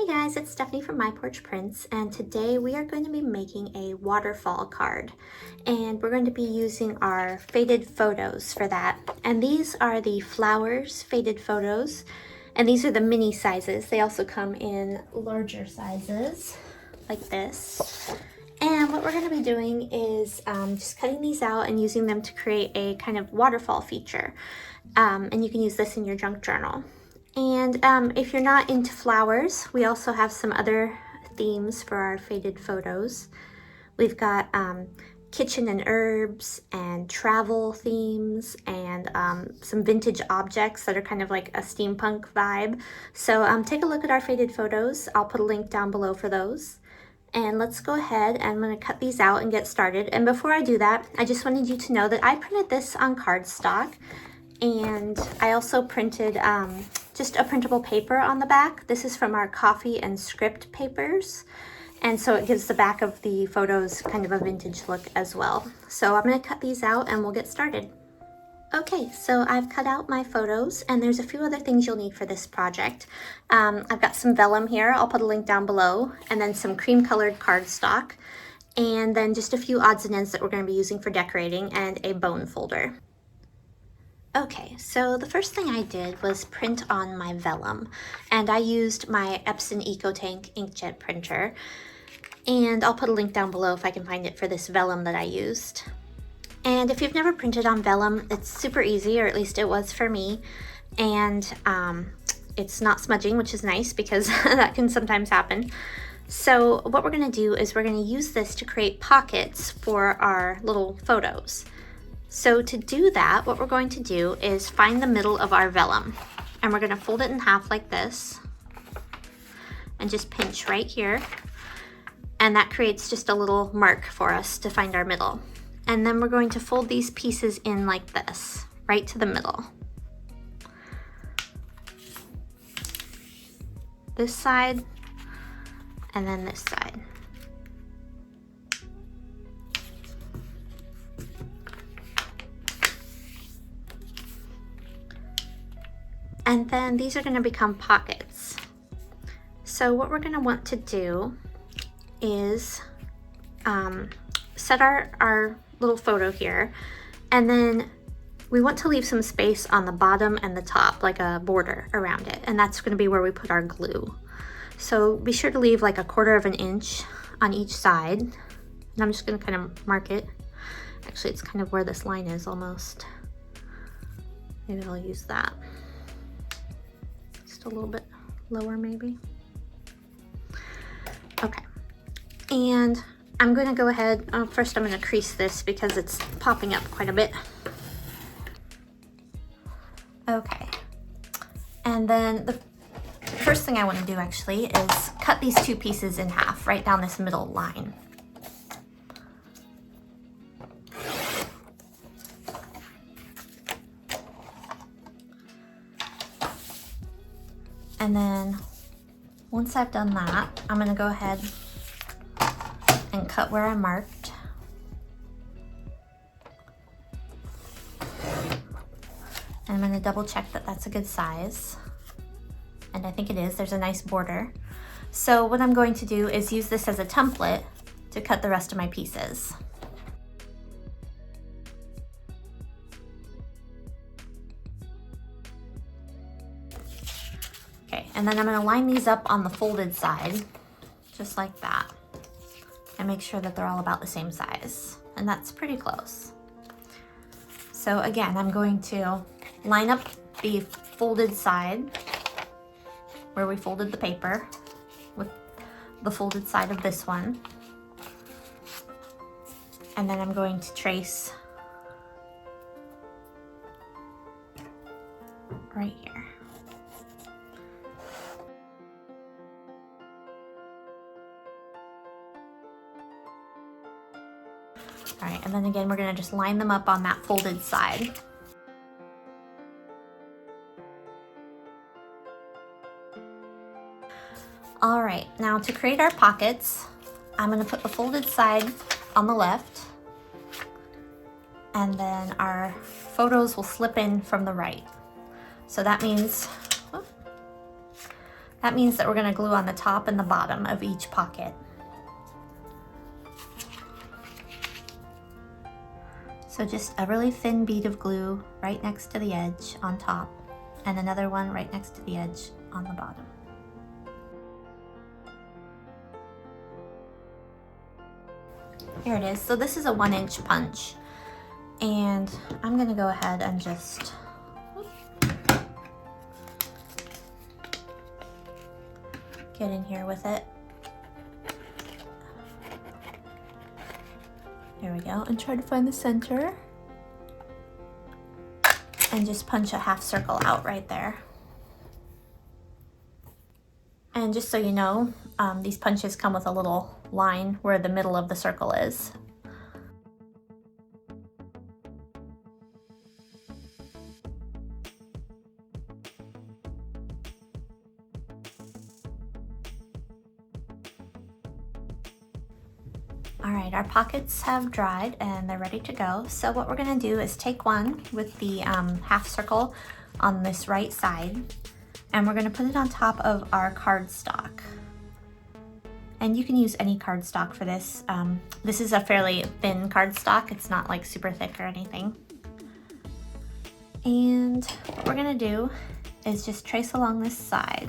Hey guys, it's Stephanie from My Porch Prints, and today we are going to be making a waterfall card, and we're going to be using our faded photos for that. And these are the flowers faded photos, and these are the mini sizes. They also come in larger sizes like this. And what we're going to be doing is just cutting these out and using them to create a kind of waterfall feature. And you can use this in your junk journal. And if you're not into flowers, we also have some other themes for our faded photos. We've got kitchen and herbs and travel themes and some vintage objects that are kind of like a steampunk vibe. So take a look at our faded photos. I'll put a link down below for those. And let's go ahead, and I'm going to cut these out and get started. And before I do that, I just wanted you to know that I printed this on cardstock. And I also printed just a printable paper on the back. This is from our coffee and script papers. And so it gives the back of the photos kind of a vintage look as well. So I'm gonna cut these out and we'll get started. Okay, so I've cut out my photos, and there's a few other things you'll need for this project. I've got some vellum here, I'll put a link down below, and then some cream colored cardstock, and then just a few odds and ends that we're gonna be using for decorating, and a bone folder. Okay, so the first thing I did was print on my vellum, and I used my Epson Ecotank Inkjet Printer, and I'll put a link down below if I can find it for this vellum that I used. And if you've never printed on vellum, it's super easy, or at least it was for me, and it's not smudging, which is nice because that can sometimes happen. So what we're gonna do is we're gonna use this to create pockets for our little photos. So to do that, what we're going to do is find the middle of our vellum, and we're going to fold it in half like this and just pinch right here, and that creates just a little mark for us to find our middle. And then we're going to fold these pieces in like this, right to the middle. This side and then this side. And then these are going to become pockets. So what we're going to want to do is set our little photo here, and then we want to leave some space on the bottom and the top, like a border around it, and that's going to be where we put our glue. So be sure to leave like 1/4 of an inch on each side, and I'm just going to kind of mark it. Actually, it's kind of where this line is almost. Maybe I'll use that. A little bit lower maybe. Okay, and I'm going to go ahead, first I'm going to crease this because it's popping up quite a bit. Okay, and then the first thing I want to do actually is cut these two pieces in half right down this middle line. And then once I've done that, I'm going to go ahead and cut where I marked. And I'm going to double check that that's a good size. And I think it is. There's a nice border. So what I'm going to do is use this as a template to cut the rest of my pieces. And then I'm going to line these up on the folded side, just like that, and make sure that they're all about the same size. And that's pretty close. So again, I'm going to line up the folded side where we folded the paper with the folded side of this one. And then I'm going to trace right here. All right, and then again, we're gonna just line them up on that folded side. All right, now to create our pockets, I'm gonna put the folded side on the left, and then our photos will slip in from the right. So that means That means that we're gonna glue on the top and the bottom of each pocket. So just a really thin bead of glue right next to the edge on top, and another one right next to the edge on the bottom. Here it is. So this is a 1-inch punch, and I'm gonna go ahead and just get in here with it. There we go, and try to find the center. And just punch a half circle out right there. And just so you know, these punches come with a little line where the middle of the circle is. All right, our pockets have dried and they're ready to go. So what we're gonna do is take one with the half circle on this right side, and we're gonna put it on top of our cardstock. And you can use any cardstock for this. This is a fairly thin cardstock. It's not like super thick or anything. And what we're gonna do is just trace along this side,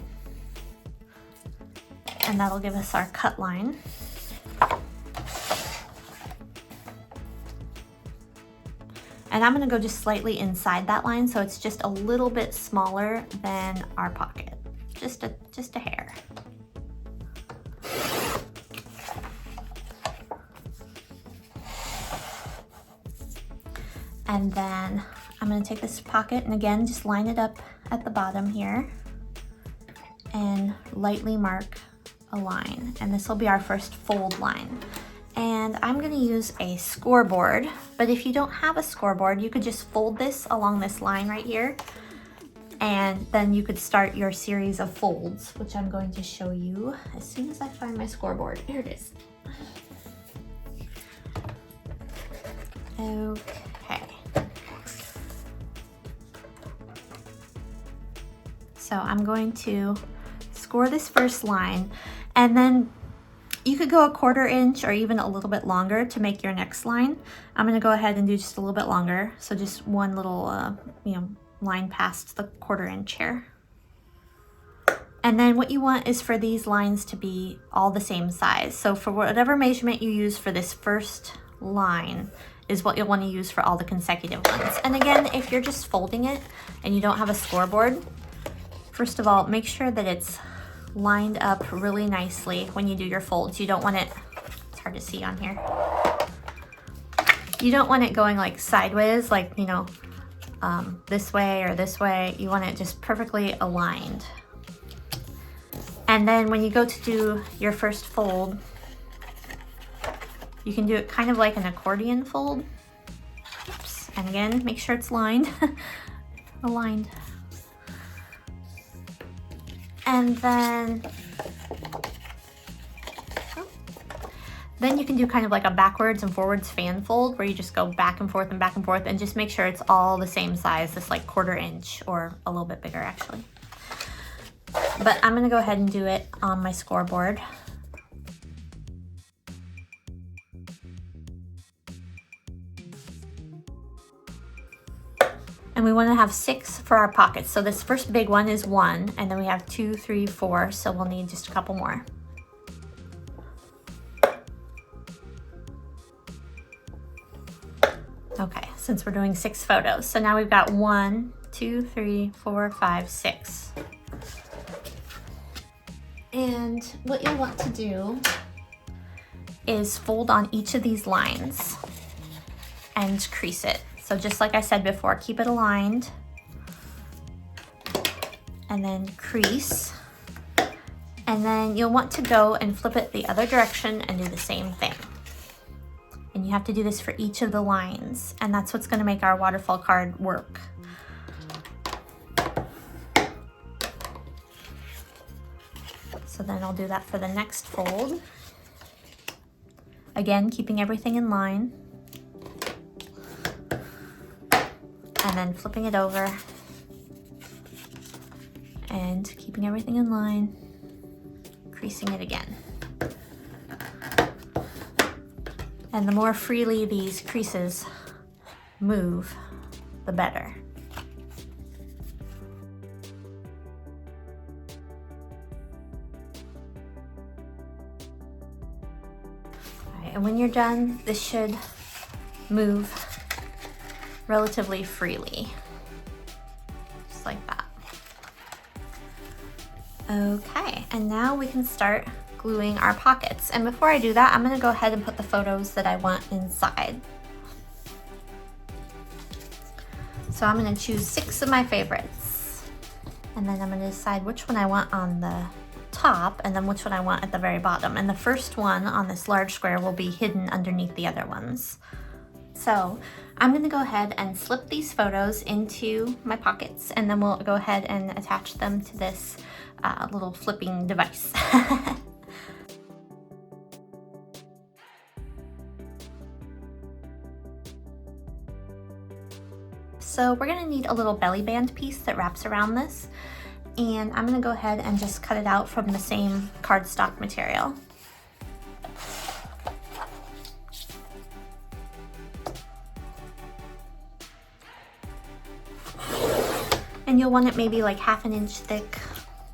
and that'll give us our cut line. And I'm gonna go just slightly inside that line, so it's just a little bit smaller than our pocket, just a hair. And then I'm gonna take this pocket and again, just line it up at the bottom here and lightly mark a line. And this will be our first fold line. And I'm gonna use a scoreboard, but if you don't have a scoreboard, you could just fold this along this line right here, and then you could start your series of folds, which I'm going to show you as soon as I find my scoreboard. Here it is. Okay. So I'm going to score this first line, and then you could go 1/4 inch or even a little bit longer to make your next line. I'm gonna go ahead and do just a little bit longer. So just one little, line past the 1/4 inch here. And then what you want is for these lines to be all the same size. So for whatever measurement you use for this first line is what you'll want to use for all the consecutive ones. And again, if you're just folding it and you don't have a scoreboard, first of all, make sure that it's lined up really nicely when you do your folds. You don't want it, it's hard to see on here. You don't want it going like sideways, like, this way or this way. You want it just perfectly aligned. And then when you go to do your first fold, you can do it kind of like an accordion fold. Oops. And again, make sure it's lined, aligned. And then you can do kind of like a backwards and forwards fan fold where you just go back and forth and just make sure it's all the same size, this like 1/4 inch or a little bit bigger actually. But I'm gonna go ahead and do it on my scoreboard. And we want to have 6 for our pockets. So this first big one is 1, and then we have 2, 3, 4, so we'll need just a couple more. Okay, since we're doing 6 photos. So now we've got 1, 2, 3, 4, 5, 6. And what you'll want to do is fold on each of these lines and crease it. So just like I said before, keep it aligned and then crease. And then you'll want to go and flip it the other direction and do the same thing. And you have to do this for each of the lines. And that's what's gonna make our waterfall card work. So then I'll do that for the next fold. Again, keeping everything in line. And then flipping it over and keeping everything in line. creasing it again. And the more freely these creases move, the better. All right, and when you're done, this should move relatively freely, just like that. Okay, and now we can start gluing our pockets. And before I do that, I'm gonna go ahead and put the photos that I want inside. So I'm gonna choose 6 of my favorites. And then I'm gonna decide which one I want on the top and then which one I want at the very bottom. And the first one on this large square will be hidden underneath the other ones. So I'm gonna go ahead and slip these photos into my pockets, and then we'll go ahead and attach them to this little flipping device. So we're gonna need a little belly band piece that wraps around this, and I'm gonna go ahead and just cut it out from the same cardstock material. And you'll want it maybe like 1/2 inch thick,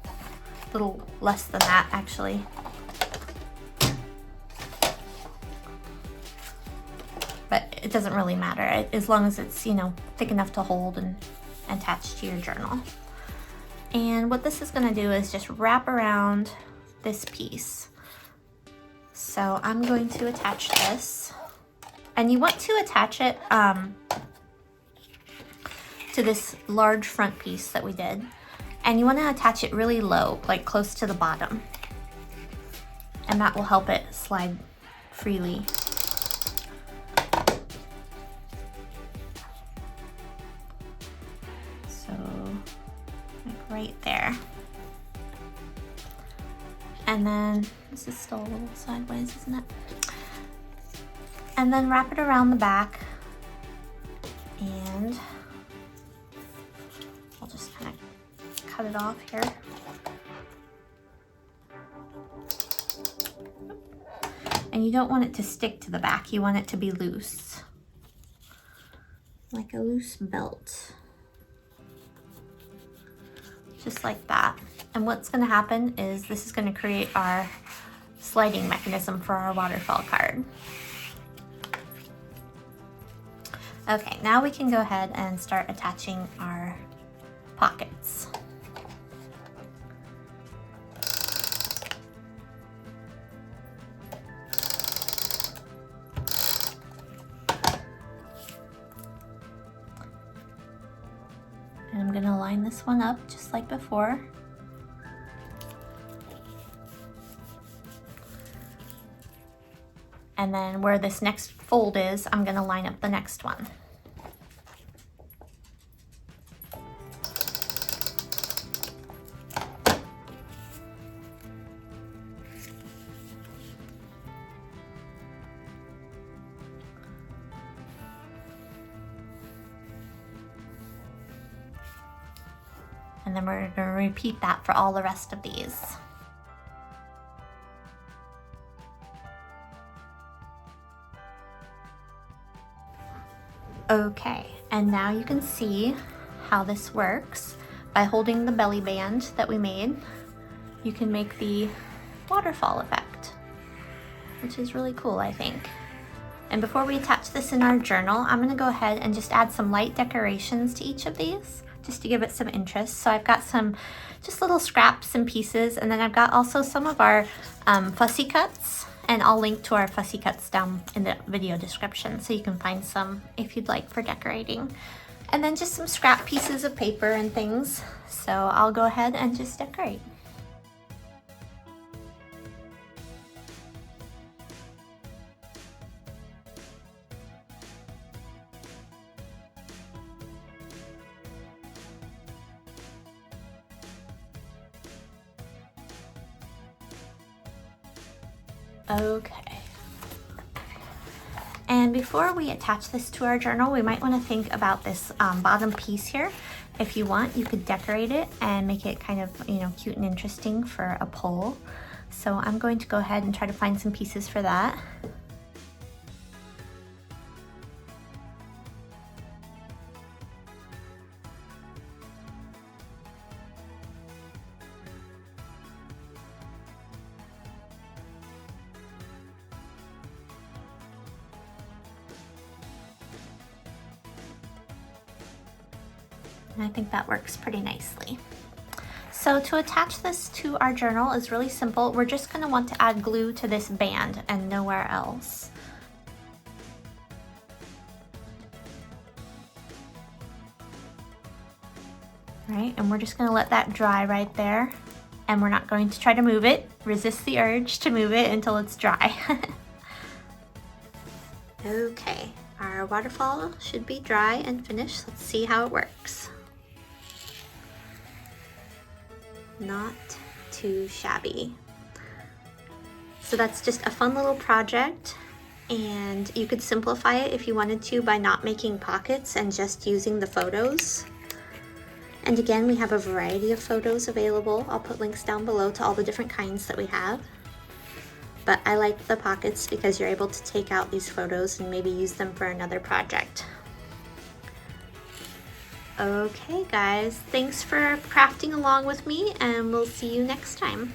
a little less than that actually. But it doesn't really matter as long as it's, you know, thick enough to hold and attach to your journal. And what this is gonna do is just wrap around this piece. So I'm going to attach this, and you want to attach it to this large front piece that we did. And you want to attach it really low, like close to the bottom. And that will help it slide freely. So, like right there. And then, this is still a little sideways, isn't it? And then wrap it around the back. And I'll just kind of cut it off here. And you don't want it to stick to the back, you want it to be loose. Like a loose belt. Just like that. And what's gonna happen is this is gonna create our sliding mechanism for our waterfall card. Okay, now we can go ahead and start attaching our pockets. And I'm gonna line this one up just like before. And then where this next fold is, I'm gonna line up the next one. And then we're gonna repeat that for all the rest of these. Okay, and now you can see how this works. By holding the belly band that we made, you can make the waterfall effect, which is really cool, I think. And before we attach this in our journal, I'm gonna go ahead and just add some light decorations to each of these, just to give it some interest. So I've got some just little scraps and pieces, and then I've got also some of our fussy cuts, and I'll link to our fussy cuts down in the video description so you can find some if you'd like for decorating. And then just some scrap pieces of paper and things. So I'll go ahead and just decorate. Okay. And before we attach this to our journal, we might want to think about this bottom piece here. If you want, you could decorate it and make it kind of, you know, cute and interesting for a pole. So I'm going to go ahead and try to find some pieces for that. And I think that works pretty nicely. So to attach this to our journal is really simple. We're just going to want to add glue to this band and nowhere else. All right, and we're just going to let that dry right there. And we're not going to try to move it. Resist the urge to move it until it's dry. Okay, our waterfall should be dry and finished. Let's see how it works. Not too shabby. So that's just a fun little project, and you could simplify it if you wanted to by not making pockets and just using the photos. And again, we have a variety of photos available. I'll put links down below to all the different kinds that we have. But I like the pockets because you're able to take out these photos and maybe use them for another project. Okay guys, thanks for crafting along with me, and we'll see you next time.